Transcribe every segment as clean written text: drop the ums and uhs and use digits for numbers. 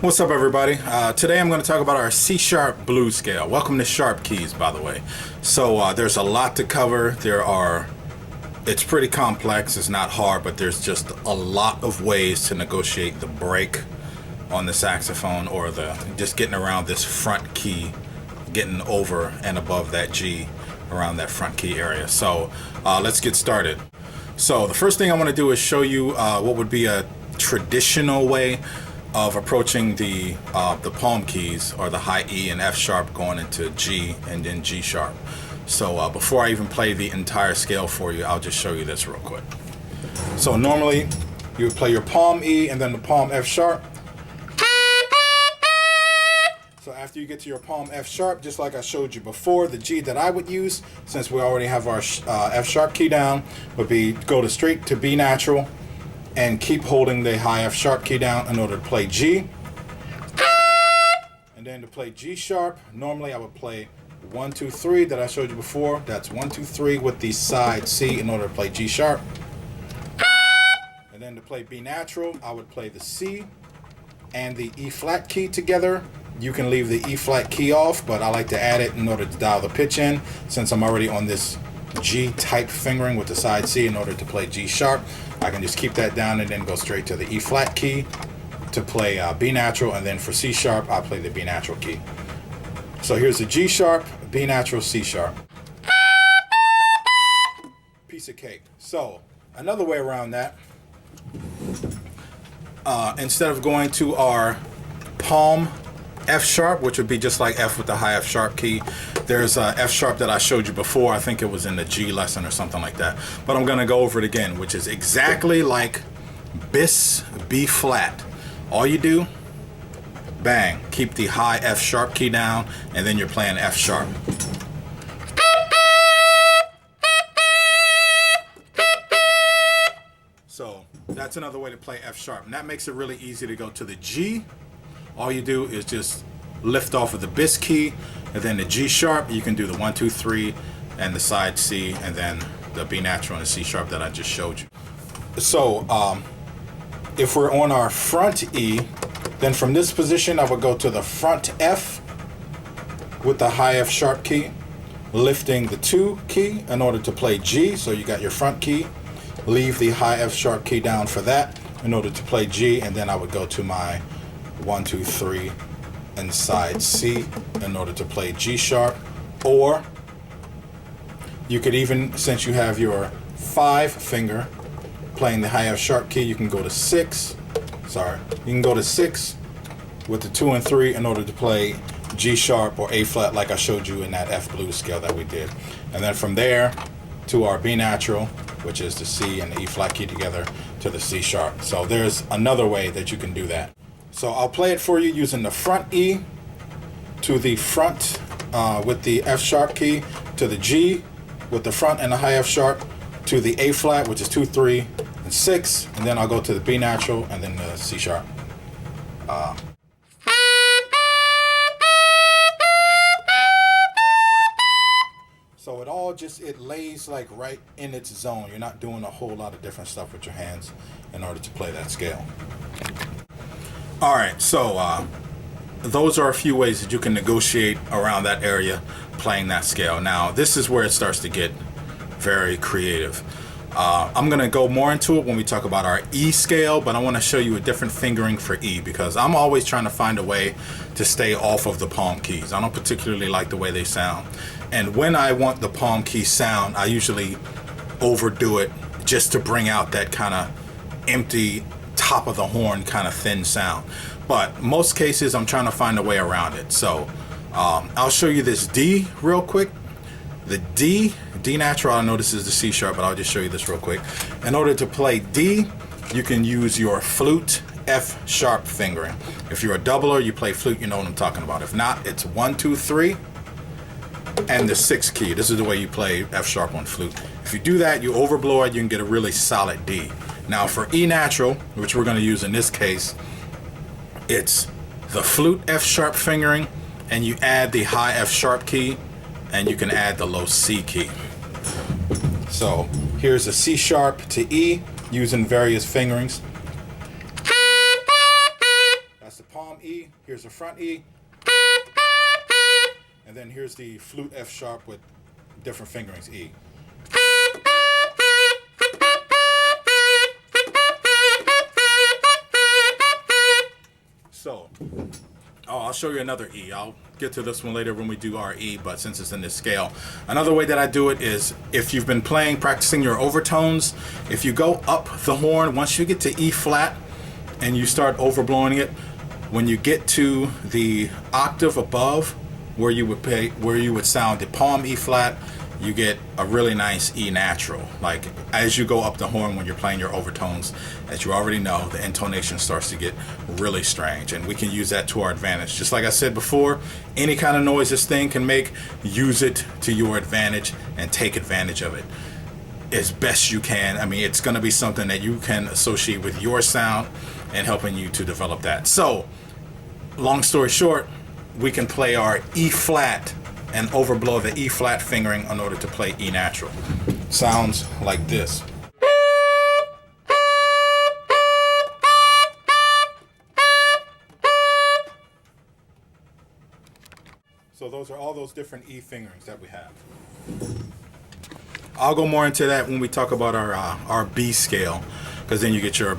What's up, everybody? Today I'm going to talk about our C-sharp blues scale. Welcome to Sharp Keys, by the way. So there's a lot to cover. It's pretty complex. It's not hard, but there's just a lot of ways to negotiate the break on the saxophone, or just getting around this front key, getting over and above that G around that front key area. So let's get started. So the first thing I want to do is show you what would be a traditional way of approaching the palm keys, or the high E and F sharp going into G and then G sharp. So before I even play the entire scale for you, I'll just show you this real quick. So normally you would play your palm E and then the palm F sharp. So after you get to your palm F sharp, just like I showed you before, the G that I would use, since we already have our F sharp key down, would be go to straight to B natural and keep holding the high F sharp key down in order to play G. And then to play G sharp, normally I would play 1, 2, 3 that I showed you before. That's 1, 2, 3 with the side C in order to play G sharp. And then to play B natural, I would play the C and the E flat key together. You can leave the E flat key off, but I like to add it in order to dial the pitch in, since I'm already on this G type fingering with the side C in order to play G sharp. I can just keep that down and then go straight to the E flat key to play B natural, and then for C sharp I'll play the B natural key. So here's the G sharp, B natural, C sharp. Piece of cake. So another way around that, instead of going to our palm F sharp, which would be just like F with the high F sharp key, there's F sharp that I showed you before. I think it was in the G lesson or something like that, but I'm gonna go over it again, which is exactly like bis B flat. All you do, bang, keep the high F sharp key down, and then you're playing F sharp. So that's another way to play F sharp, and that makes it really easy to go to the G. All you do is just lift off of the bis key, and then the G sharp. You can do the 1, 2, 3 and the side C, and then the B natural and the C sharp that I just showed you. So if we're on our front E, then from this position I would go to the front F with the high F sharp key, lifting the 2 key in order to play G. So you got your front key, leave the high F sharp key down for that in order to play G, and then I would go to my 1, 2, 3 and side C in order to play G sharp. Or you could even, since you have your 5 finger playing the high F sharp key, you can go to 6. You can go to 6 with the 2 and 3 in order to play G sharp or A flat, like I showed you in that F blues scale that we did. And then from there to our B natural, which is the C and the E flat key together, to the C sharp. So there's another way that you can do that. So I'll play it for you using the front E to the front with the F sharp key, to the G with the front and the high F sharp, to the A flat, which is 2, 3, and 6, and then I'll go to the B natural and then the C sharp. So it lays like right in its zone. You're not doing a whole lot of different stuff with your hands in order to play that scale. Alright, so those are a few ways that you can negotiate around that area playing that scale. Now, this is where it starts to get very creative. I'm going to go more into it when we talk about our E scale, but I want to show you a different fingering for E, because I'm always trying to find a way to stay off of the palm keys. I don't particularly like the way they sound. And when I want the palm key sound, I usually overdo it just to bring out that kind of empty top of the horn kind of thin sound. But most cases I'm trying to find a way around it. So I'll show you this D real quick. The D natural, I know this is the C sharp, but I'll just show you this real quick. In order to play D, you can use your flute F sharp fingering. If you're a doubler, you play flute, you know what I'm talking about. If not, it's 1, 2, 3 and the 6 key. This is the way you play F sharp on flute. If you do that, you overblow it, you can get a really solid D. Now for E natural, which we're going to use in this case, it's the flute F sharp fingering, and you add the high F sharp key, and you can add the low C key. So here's a C sharp to E using various fingerings. That's the palm E, here's the front E, and then here's the flute F sharp with different fingerings E. So, I'll show you another E. I'll get to this one later when we do our E, but since it's in this scale. Another way that I do it is if you've been practicing your overtones, if you go up the horn, once you get to E flat and you start overblowing it, when you get to the octave above where you would sound the palm E flat, you get a really nice E natural. Like as you go up the horn when you're playing your overtones, as you already know, the intonation starts to get really strange, and we can use that to our advantage. Just like I said before, any kind of noise this thing can make, use it to your advantage and take advantage of it as best you can. I mean, it's going to be something that you can associate with your sound and helping you to develop that. So, long story short, we can play our E flat and overblow the E flat fingering in order to play E natural. Sounds like this. So those are all those different E fingerings that we have. I'll go more into that when we talk about our B scale, because then you get your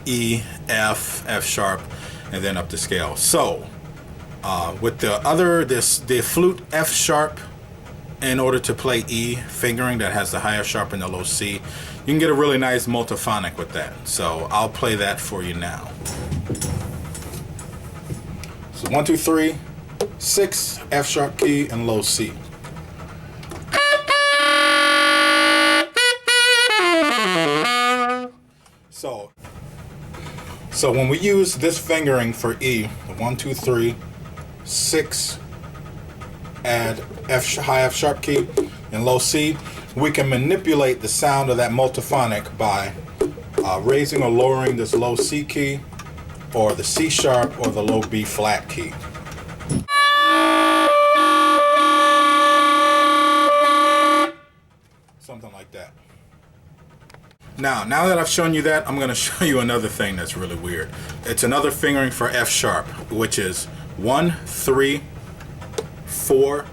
E, F, F sharp, and then up the scale. So with the flute F sharp, in order to play E fingering that has the high F sharp and the low C, you can get a really nice multiphonic with that. So I'll play that for you now. So 1, 2, 3, 6, F sharp key and low C. So when we use this fingering for E, 1, 2, 3, 6, add high F sharp key and low C, we can manipulate the sound of that multiphonic by raising or lowering this low C key, or the C sharp, or the low B flat key. Something like that. Now that I've shown you that, I'm going to show you another thing that's really weird. It's another fingering for F sharp, which is 1, 3, 4,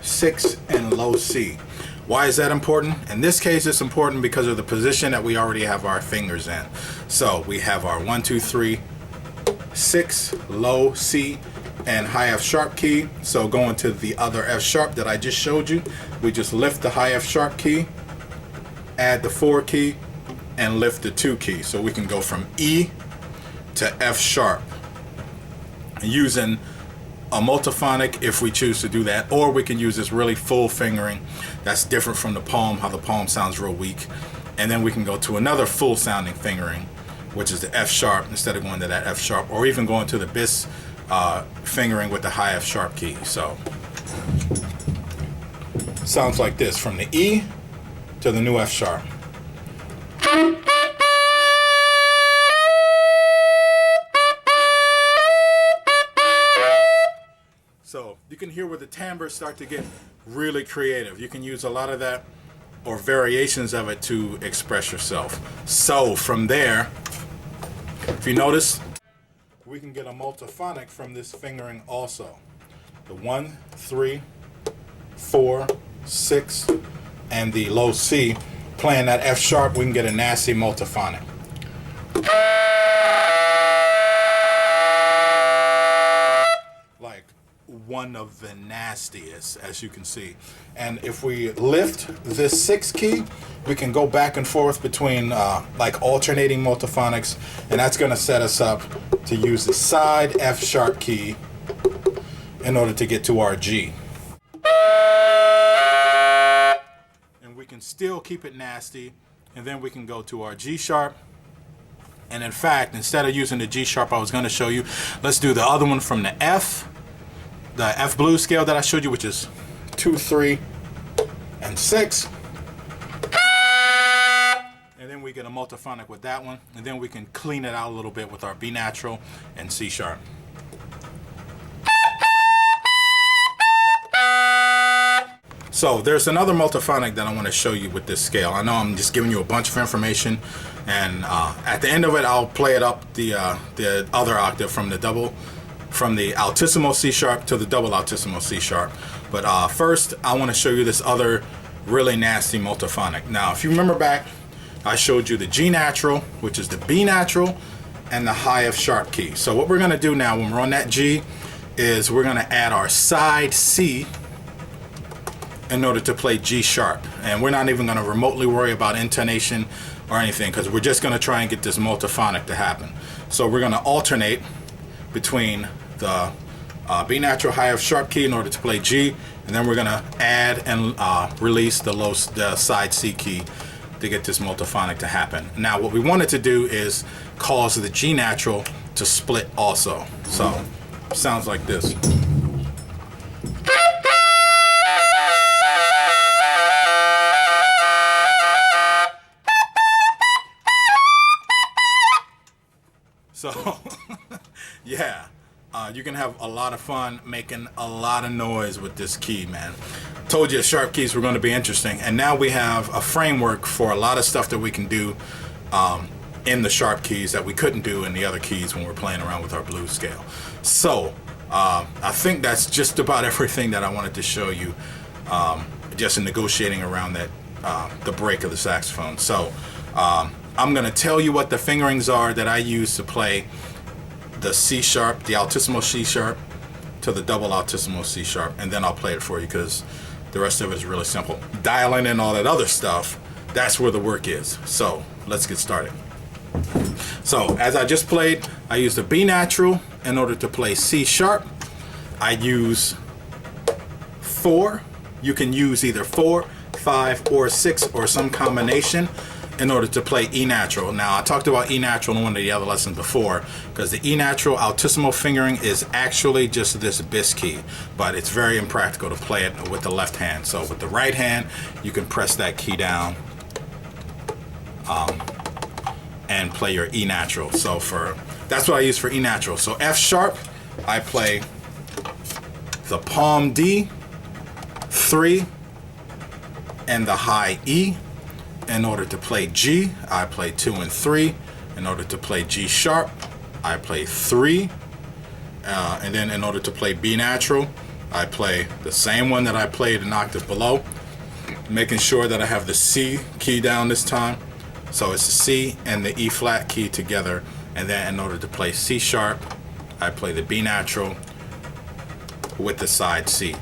6, and low C. Why is that important? In this case, it's important because of the position that we already have our fingers in. So we have our 1, 2, 3, 6, low C, and high F sharp key. So going to the other F sharp that I just showed you, we just lift the high F sharp key, add the 4 key, and lift the 2 key. So we can go from E to F sharp using a multiphonic if we choose to do that, or we can use this really full fingering that's different from the palm, how the palm sounds real weak, and then we can go to another full sounding fingering, which is the F sharp, instead of going to that F sharp, or even going to the bis fingering with the high F sharp key. So sounds like this, from the E to the new F sharp. So you can hear where the timbres start to get really creative. You can use a lot of that or variations of it to express yourself. So from there, if you notice, we can get a multiphonic from this fingering also. The 1, 3, 4, 6, and the low C. Playing that F sharp, we can get a nasty multiphonic. Like one of the nastiest, as you can see. And if we lift this 6 key, we can go back and forth between like alternating multiphonics, and that's going to set us up to use the side F sharp key in order to get to our G. And we can still keep it nasty, and then we can go to our G sharp. And in fact, instead of using the G sharp I was going to show you, let's do the other one from the F blues scale that I showed you, which is 2, 3, and 6. And then we get a multiphonic with that one, and then we can clean it out a little bit with our B natural and C sharp. So there's another multiphonic that I want to show you with this scale. I know I'm just giving you a bunch of information, and at the end of it, I'll play it up the other octave from the Altissimo C-sharp to the double Altissimo C-sharp. But first, I want to show you this other really nasty multiphonic. Now, if you remember back, I showed you the G natural, which is the B natural, and the high F sharp key. So what we're going to do now when we're on that G is we're going to add our side C in order to play G sharp. And we're not even going to remotely worry about intonation or anything, because we're just going to try and get this multiphonic to happen. So we're going to alternate between the B natural high F sharp key in order to play G, and then we're going to add and release the side C key to get this multiphonic to happen. Now what we wanted to do is cause the G natural to split also. So sounds like this. So yeah, you can have a lot of fun making a lot of noise with this key, man. Told you sharp keys were going to be interesting, and now we have a framework for a lot of stuff that we can do in the sharp keys that we couldn't do in the other keys when we're playing around with our blues scale. So I think that's just about everything that I wanted to show you, just in negotiating around that the break of the saxophone. So I'm going to tell you what the fingerings are that I use to play the C-sharp, the Altissimo C-sharp, to the double Altissimo C-sharp, and then I'll play it for you, because the rest of it is really simple. Dialing in all that other stuff, that's where the work is. So let's get started. So as I just played, I used a B natural in order to play C-sharp. I use 4. You can use either 4, 5, or 6, or some combination in order to play E natural. Now I talked about E natural in one of the other lessons before, because the E natural Altissimo fingering is actually just this bis key, but it's very impractical to play it with the left hand. So with the right hand, you can press that key down and play your E natural. So that's what I use for E natural. So F sharp, I play the palm D, 3, and the high E. In order to play G, I play 2 and 3. In order to play G sharp, I play 3. And then in order to play B natural, I play the same one that I played an octave below, making sure that I have the C key down this time. So it's the C and the E flat key together. And then in order to play C sharp, I play the B natural with the side C.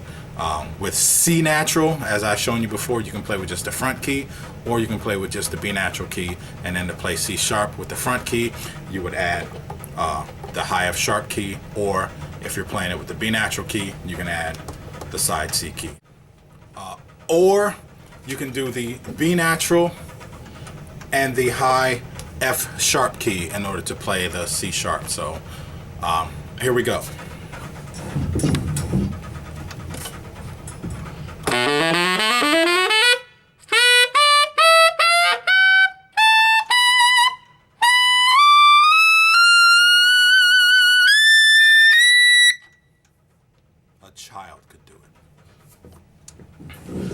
With C natural, as I've shown you before, you can play with just the front key, or you can play with just the B natural key, and then to play C sharp with the front key, you would add the high F sharp key, or if you're playing it with the B natural key, you can add the side C key. Or you can do the B natural and the high F sharp key in order to play the C sharp. So here we go. Child could do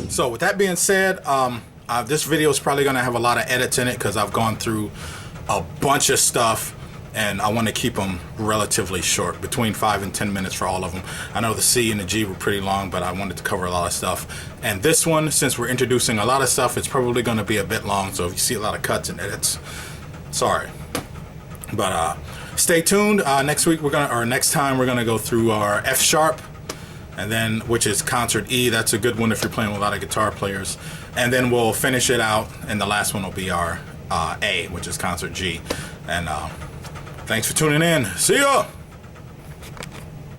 it. So with that being said, this video is probably going to have a lot of edits in it, because I've gone through a bunch of stuff, and I want to keep them relatively short, between 5 and 10 minutes for all of them. I know the C and the G were pretty long, but I wanted to cover a lot of stuff. And this one, since we're introducing a lot of stuff, it's probably going to be a bit long, so if you see a lot of cuts and edits, sorry. But stay tuned. Next time we're gonna go through our F sharp, and then, which is concert E. That's a good one if you're playing with a lot of guitar players. And then we'll finish it out, and the last one will be our A, which is concert G. And thanks for tuning in. See ya!